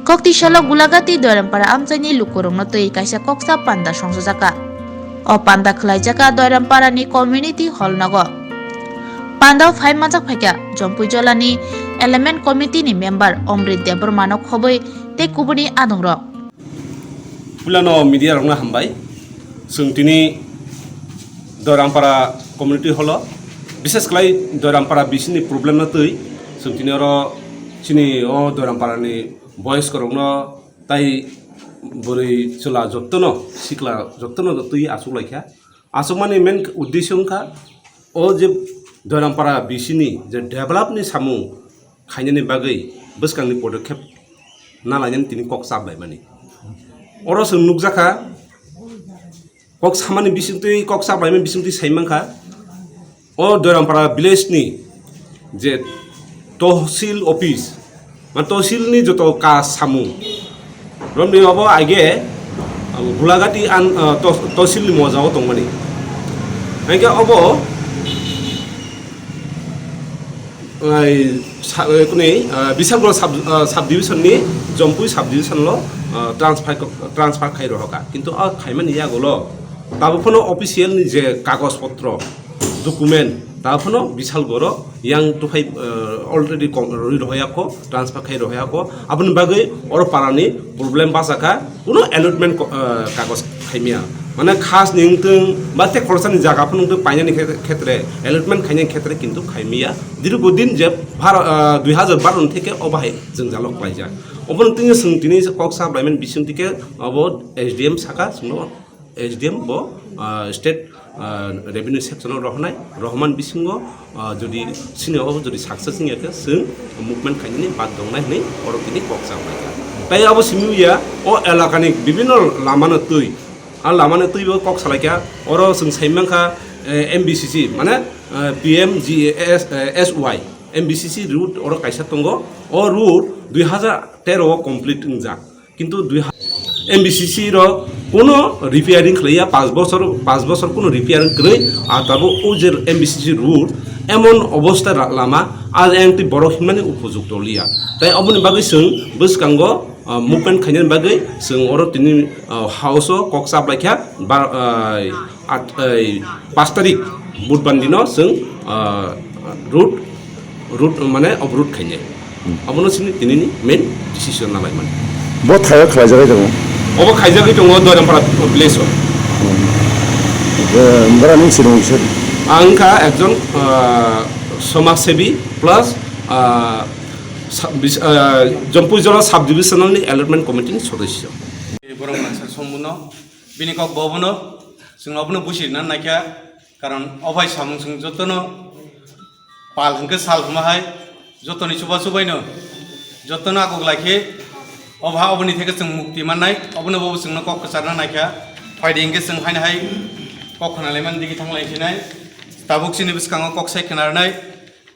Kokti shalok gulagati Doirampara amchani lukurungno tui kaisa koksa panda songsojaka. O panda khlaijaka Doirampara ni community hall nago. Panda phai majak phaikya Jompui Jolani element committee ni member Omrit Debormano khoboi te kubuni adongrok. Pulano media rongna hambai sungtini Doirampara community hall bises klai Doirampara bisini problem na tui sungtini oro chini o Doirampara ni boys korongno tai bori chula jottono sikla jottono tui asuk laikha asuk mani main uddesyo ka o je Doirampara bisini je develop ni samu khainani bagai beskangni podokep nalayan tini kok sabai mani oro sung nukjaka kok samani bisingtui kok sabai men bisingtui saimangka o Doirampara village ni je tohsil office tohsil ni joto ka samu romni obo age gulagati an tohsil ni mojao tongmani age obo Bisagro subdivision ni Jompui subdivision lo transfer khai rohoka kintu khaimani yagolo tabufono official ni je kagos potro document tabufono bisal goro yang tupai already rohoyako transfer khai rohoyako abun bagai oro parani problem basaka uno allotment kagos khaimia মানে খাস নিংতং বাতে খরচানি জায়গা ফোনতে পাইনানি ক্ষেত্রে allotment খাইনানি ক্ষেত্রে কিন্তু খাইমিয়া দীর্ঘদিন যে 2012 থেকে অবাহে जों জালক পাইজা অবন তিনি তিনি কক্সা ব্রাইমেন বিসিমতিকে অব এসডিএম সাকা সুনো এসডিএম ব স্টেট रेवेन्यू सेक्शन रहनाय रहमान बिसिंग जुदि सिनियाव जुदि सक्सेस नियाके जों मुभमेन्ट खाइनि बाद दंनाय नै अरतिनि कक्सा बायजा ताइ अब सिमिया ओ एलाकानि विभिन्न लामानो तुइ आ लामानो तुइबो कक सालायका अर जों साइमांखा एमबिसिसि माने PMGSY एमबिसिसि रूट अर कायसा तंगो ओ रूट 2013 कमप्लीट जा किन्तु एमबिसिसि रो কোনো রিপেয়ারিং খাইয়া 5 বছর কোনো রিপেয়ারিং করে আর তাবো ও যে এমবিসিসি রুট এমন অবস্থা লামা আর এন্টি বড় হিমানে উপযুক্ত লিয়া তাই অবনি বাগৈ जों বসকাঙ্গ মুভমেন্ট খাইনের বাগৈ जों অর তিনি হাউস কক্সা লাইখা 5 তারিখ বুধবার দিন जों রুট মানে অবরুট খাইনে অবনো সিনি তিনি মেন ডিসিশন নালাই মানে 뭐 타야 খাইজাগাই দङ 어버 가이자기 동어 Doirampara village 뭐라는 지롱 있어 angka একজন সমাজসেবী plus Jompui Jola subdivisional allotment কমিটির সদস্য বরং মানুষের সম্পূর্ণ বিনিকক ববনো जों अबनो बुजिना नायखा कारण अबाय सामुं जों जतनो पाल हंके साल हमाहाय जतनि सुबा सुबायनो जतनो आगक लाखि अबहा अबनि थेके जों मुक्ति माननाय अबनो बबो जोंनो कक सारना नायखा फाइदिंगे जों हायनाहाय कक खनालाय मान दिगि थांलायखिनाय ताबुक सिनि बिसकाङाव कक सायखनारनाय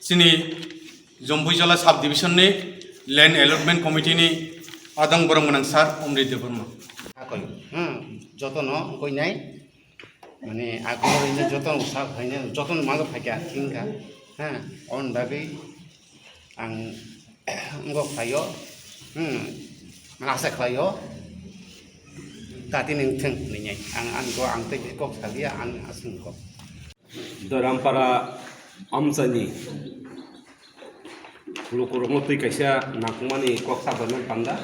सिनि Jompui Jola साब डिभिजननि लैंड एलटमेंट कमिटिनि आदं बरं गोनां सार अमृत देबर्मा যতন কইনাই মানে আগরইনে যতন উৎসাহ হয়নে যতন মাগো ফাইকা থিংকা হ্যাঁ অন বাগै आं ngok fayo asa khayo tati ning theng ninyai ang go ang te kok salia ang asung ko Doirampara amchani lukurong tui kaisa nakmani kok sabanan panda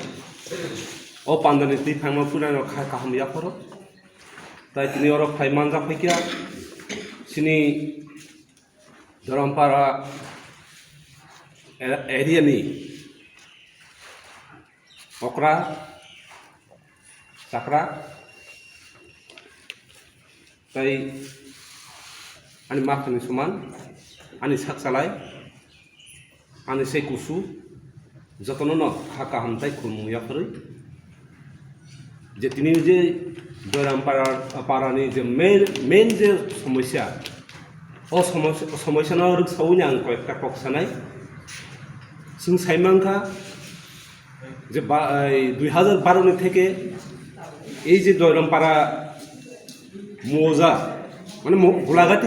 o pandani tui phangma purano kha kaham ya poro tai tini oro phai manja phaikia sini Doirampara area ni okra sakra tai ani makhani suman ani saksalai ani sei kusu jotono no khaka hamtai khulmuya phoi je tini je Doirampara parani je main je সমস্যা ও সমস্যা না রুক সাউনি আং কয়েকটা কক্সানাই সিং সাইমাংকা যে 2012 থেকে এই যে Doirampara মৌজা মানে গোলাঘাটি